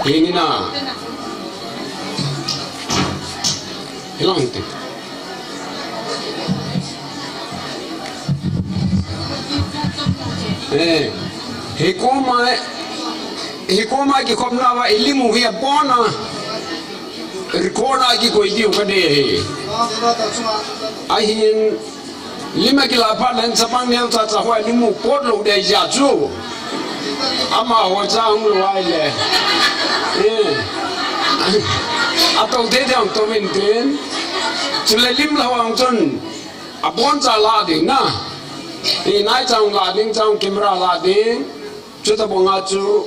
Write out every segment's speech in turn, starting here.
ini na hilang tu hikoma ki kopna wa ilimu hiya bona rikona ki koi diu kade ahin lima kila palan sapang nel ta ta hoi limu pot lo de ja chu ama ho chang lo ai le atau de dang to min ten chule lim la wang chon abon cha la ding na nai chang la ding chang camera la ding chu ta bonga chu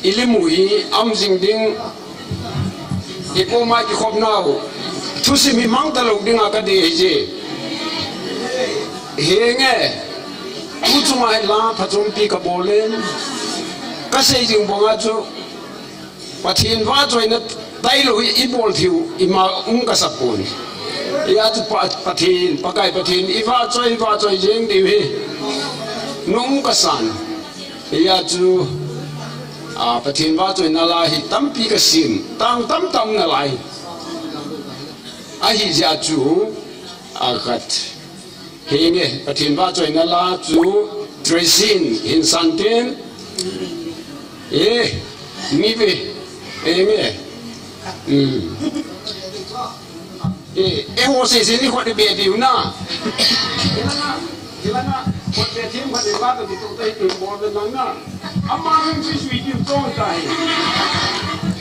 ilimu hi am jing ding iko ma ki khop nau thu si mi mang ta lo ding a ka de je he nge tu chu mai la pha chung pi ka bolen ka sei jing bonga chu pathin wa choi na dai lo i bol thiu i ma ka sapun ya chu pathin pakai pathin i wa choi jing di he nong ka san ya chu pathin wa choi na la hi tam pi ka sim tam na lai a hi ja chu a khat henge pathin wa choi na la chu dressing in santen ni ve nge ho se ni ko de be diu na Gimana? Buat tim pada waktu itu kita itu boleh nangga. Apa yang sih itu contoh?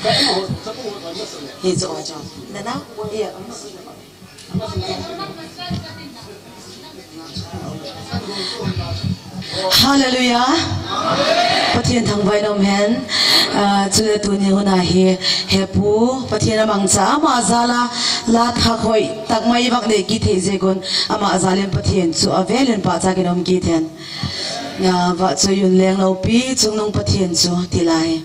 Kayak mau sepuluh tahun. Itu aja. Nana? Iya. Hallelujah. Pathian thang vai nom hen chule tu ni huna hi hepu pathian amang cha ma zala la tha khoi tak mai wak le ki the je gon ama zalem pathian chu avelen pa cha genom ki then ya wa chu yun leng lo pi chung nong pathian chu tilai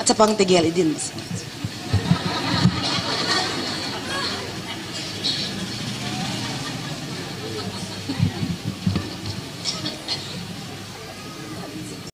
chapang te gel idin